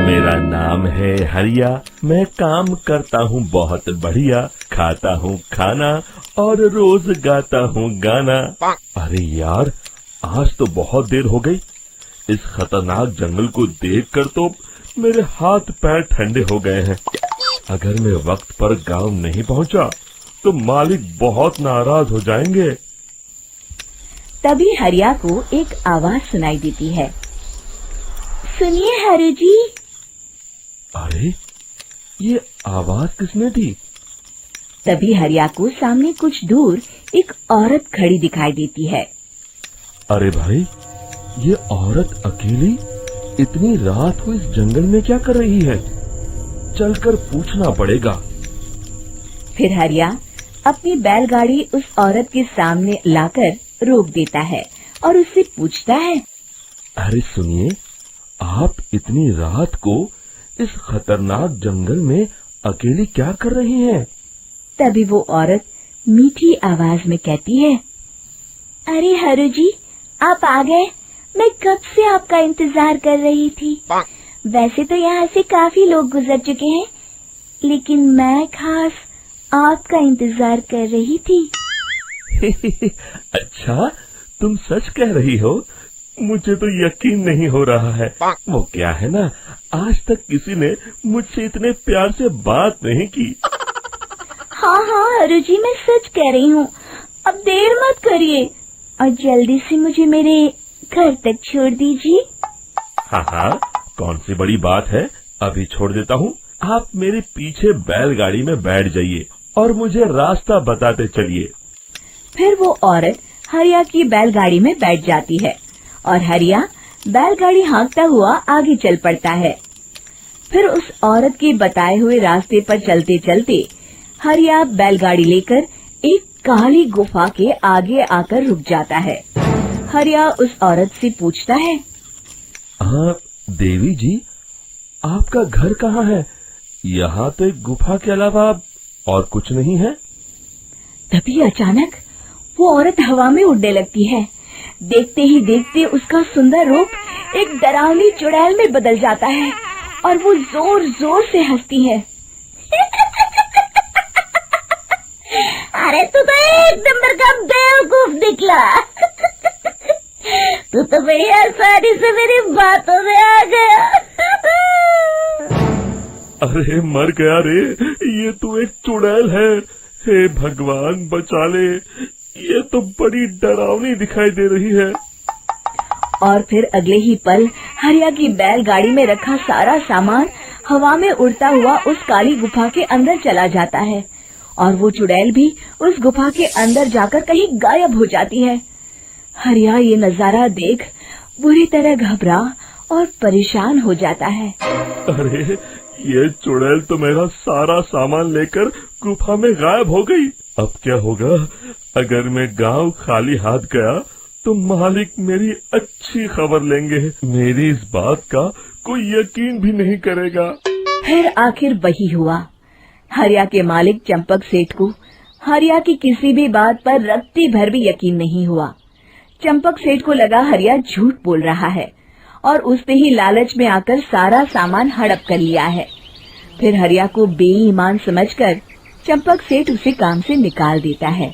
मेरा नाम है हरिया, मैं काम करता हूँ बहुत बढ़िया, खाता हूँ खाना और रोज गाता हूँ गाना। अरे यार, आज तो बहुत देर हो गई। इस खतरनाक जंगल को देखकर तो मेरे हाथ पैर ठंडे हो गए हैं। अगर मैं वक्त पर गांव नहीं पहुंचा तो मालिक बहुत नाराज हो जाएंगे। तभी हरिया को एक आवाज सुनाई देती है। सुनिए हरु जी। अरे, ये आवाज किसने दी? तभी हरिया को सामने कुछ दूर एक औरत खड़ी दिखाई देती है। अरे भाई, ये औरत अकेली इतनी रात को इस जंगल में क्या कर रही है? चलकर पूछना पड़ेगा। फिर हरिया अपनी बैलगाड़ी उस औरत के सामने लाकर रोक देता है और उससे पूछता है। अरे सुनिए, आप इतनी रात को इस खतरनाक जंगल में अकेली क्या कर रही हैं? तभी वो औरत मीठी आवाज में कहती है, अरे हरु जी, आप आ गए। मैं कब से आपका इंतजार कर रही थी। वैसे तो यहाँ से काफी लोग गुजर चुके हैं, लेकिन मैं खास आपका इंतजार कर रही थी। अच्छा, तुम सच कह रही हो? मुझे तो यकीन नहीं हो रहा है। वो क्या है ना, आज तक किसी ने मुझसे इतने प्यार से बात नहीं की। हाँ हाँ हरु जी, मैं सच कह रही हूँ। अब देर मत करिए और जल्दी से मुझे मेरे घर तक छोड़ दीजिए। हाँ हाँ, कौन सी बड़ी बात है, अभी छोड़ देता हूँ। आप मेरे पीछे बैलगाड़ी में बैठ जाइए और मुझे रास्ता बताते चलिए। फिर वो औरत हरिया की बैलगाड़ी में बैठ जाती है और हरिया बैलगाड़ी हाँकता हुआ आगे चल पड़ता है। फिर उस औरत के बताए हुए रास्ते पर चलते चलते हरिया बैलगाड़ी लेकर एक काली गुफा के आगे आकर रुक जाता है। हरिया उस औरत से पूछता है, हाँ देवी जी, आपका घर कहाँ है? यहाँ तो एक गुफा के अलावा और कुछ नहीं है। तभी अचानक वो औरत हवा में उड़ने लगती है। देखते ही देखते उसका सुंदर रूप एक डरावनी चुड़ैल में बदल जाता है और वो जोर जोर से हंसती है। अरे तू तो एक नंबर का बेवकूफ निकला। तू तो बड़ी आसानी से मेरी बातों में आ गया। अरे मर गया रे, ये तो एक चुड़ैल है। हे भगवान बचा ले, ये तो बड़ी डरावनी दिखाई दे रही है। और फिर अगले ही पल हरिया की बैलगाड़ी में रखा सारा सामान हवा में उड़ता हुआ उस काली गुफा के अंदर चला जाता है और वो चुड़ैल भी उस गुफा के अंदर जाकर कहीं गायब हो जाती है। हरिया ये नजारा देख बुरी तरह घबरा और परेशान हो जाता है। अरे, ये चुड़ैल तो मेरा सारा सामान लेकर गुफा में गायब हो गई। अब क्या होगा? अगर मैं गांव खाली हाथ गया तो मालिक मेरी अच्छी खबर लेंगे। मेरी इस बात का कोई यकीन भी नहीं करेगा। फिर आखिर वही हुआ। हरिया के मालिक चंपक सेठ को हरिया की किसी भी बात पर रत्ती भर भी यकीन नहीं हुआ। चंपक सेठ को लगा हरिया झूठ बोल रहा है और उसने ही लालच में आकर सारा सामान हड़प कर लिया है। फिर हरिया को बेईमान समझकर चंपक सेठ उसे काम से निकाल देता है।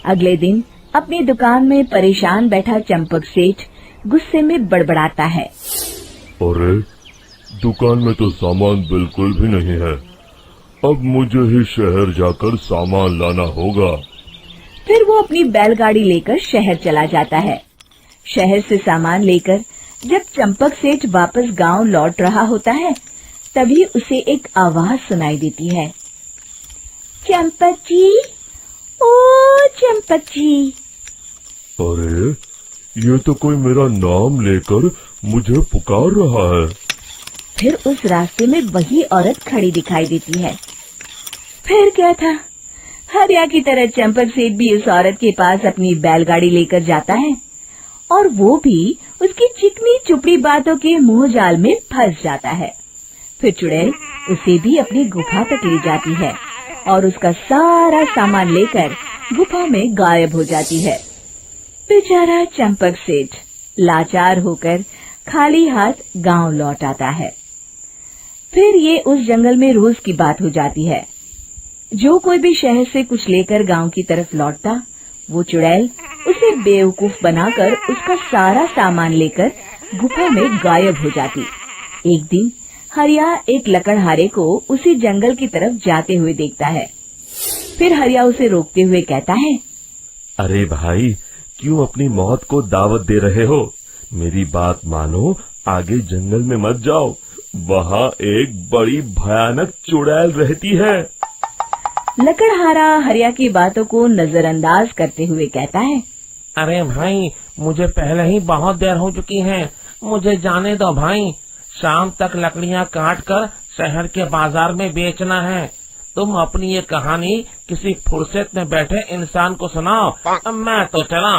अगले दिन अपनी दुकान में परेशान बैठा चंपक सेठ गुस्से में बड़बड़ाता है। अरे, दुकान में तो सामान बिल्कुल भी नहीं है। अब मुझे ही शहर जाकर सामान लाना होगा। फिर वो अपनी बैलगाड़ी लेकर शहर चला जाता है। शहर से सामान लेकर जब चंपक सेठ वापस गांव लौट रहा होता है, तभी उसे एक आवाज सुनाई देती है। चंपक जी, ओ चंपक जी। अरे, ये तो कोई मेरा नाम लेकर मुझे पुकार रहा है। फिर उस रास्ते में वही औरत खड़ी दिखाई देती है। फिर क्या था, हरिया की तरह चंपक सेठ भी उस औरत के पास अपनी बैलगाड़ी लेकर जाता है और वो भी उसकी चिकनी चुपड़ी बातों के मुंह जाल में फंस जाता है। फिर चुड़ैल उसे भी अपनी गुफा तक ले जाती है और उसका सारा सामान लेकर गुफा में गायब हो जाती है। बेचारा चंपक सेठ लाचार होकर खाली हाथ गांव लौट आता है। फिर ये उस जंगल में रोज की बात हो जाती है। जो कोई भी शहर से कुछ लेकर गांव की तरफ लौटता, वो चुड़ैल उसे बेवकूफ बनाकर उसका सारा सामान लेकर गुफा में गायब हो जाती। एक दिन हरिया एक लकड़हारे को उसी जंगल की तरफ जाते हुए देखता है। फिर हरिया उसे रोकते हुए कहता है, अरे भाई, क्यों अपनी मौत को दावत दे रहे हो? मेरी बात मानो, आगे जंगल में मत जाओ, वहाँ एक बड़ी भयानक चुड़ैल रहती है। लकड़हारा हरिया की बातों को नजरअंदाज करते हुए कहता है, अरे भाई, मुझे पहले ही बहुत देर हो चुकी है, मुझे जाने दो भाई। शाम तक लकड़ियाँ काट कर शहर के बाजार में बेचना है। तुम अपनी ये कहानी किसी फुर्सत में बैठे इंसान को सुनाओ, मैं तो चला।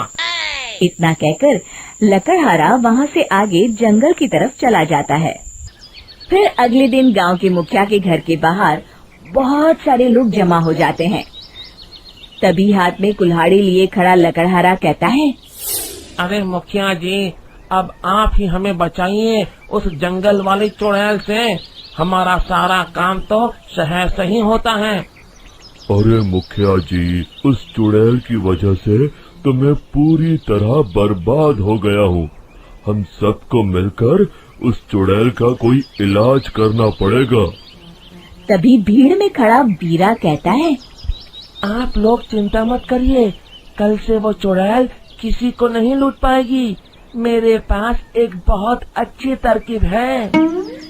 इतना कहकर लकड़हारा वहाँ से आगे जंगल की तरफ चला जाता है। फिर अगले दिन गांव के मुखिया के घर के बाहर बहुत सारे लोग जमा हो जाते हैं। तभी हाथ में कुल्हाड़ी लिए खड़ा लकड़हारा कहता है, अरे मुखिया जी, अब आप ही हमें बचाइए उस जंगल वाली चुड़ैल से। हमारा सारा काम तो शहर से ही होता है। अरे मुखिया जी, उस चुड़ैल की वजह से तो मैं पूरी तरह बर्बाद हो गया हूँ। हम सबको मिलकर उस चुड़ैल का कोई इलाज करना पड़ेगा। तभी भीड़ में खड़ा वीरा कहता है, आप लोग चिंता मत करिए, कल से वो चुड़ैल किसी को नहीं लूट पाएगी। मेरे पास एक बहुत अच्छी तरकीब है।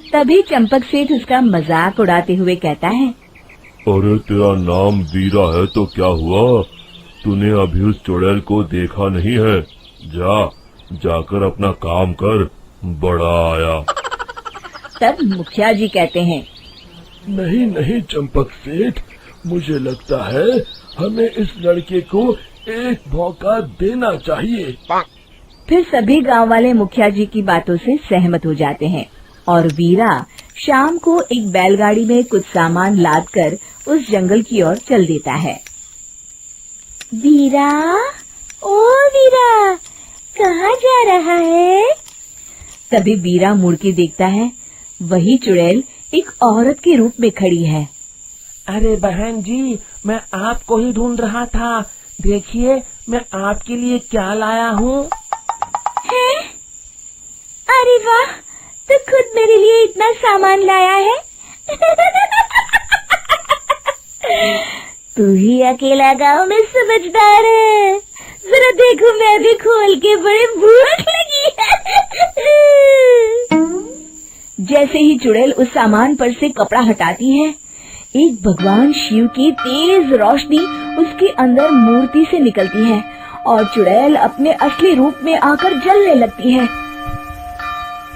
तभी चंपक सेठ उसका मजाक उड़ाते हुए कहता है, अरे तेरा नाम वीरा है तो क्या हुआ? तूने अभी उस चुड़ैल को देखा नहीं है? जाकर अपना काम कर, बड़ा आया। तब मुखिया जी कहते हैं, नहीं चंपक सेठ, मुझे लगता है हमें इस लड़के को एक मौका देना चाहिए। फिर सभी गांव वाले मुखिया जी की बातों से सहमत हो जाते हैं और वीरा शाम को एक बैलगाड़ी में कुछ सामान लादकर उस जंगल की ओर चल देता है। वीरा, ओ वीरा, कहाँ जा रहा है? तभी वीरा मुड़ के देखता है, वही चुड़ैल एक औरत के रूप में खड़ी है। अरे बहन जी, मैं आपको ही ढूंढ रहा था। देखिए, मैं आपके लिए क्या लाया हूँ। है? अरे वाह, तो खुद मेरे लिए इतना सामान लाया है। तू ही अकेला गांव में समझदार है। जरा देखो, मैं भी खोल के, बड़े भूख लगी है। जैसे ही चुड़ैल उस सामान पर से कपड़ा हटाती है, एक भगवान शिव की तेज रोशनी उसके अंदर मूर्ति से निकलती है और चुड़ैल अपने असली रूप में आकर जलने लगती है।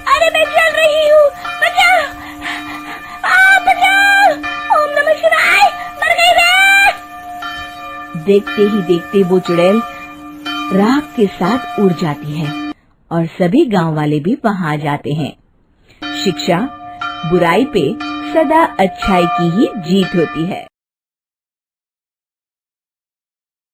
अरे मैं जल रही हूँ, बचाओ! बचाओ! ओम नमः शिवाय, मर गई मैं! देखते ही देखते वो चुड़ैल राख के साथ उड़ जाती है और सभी गांव वाले भी वहां जाते हैं। शिक्षा बुराई पे सदा अच्छाई की ही जीत होती है।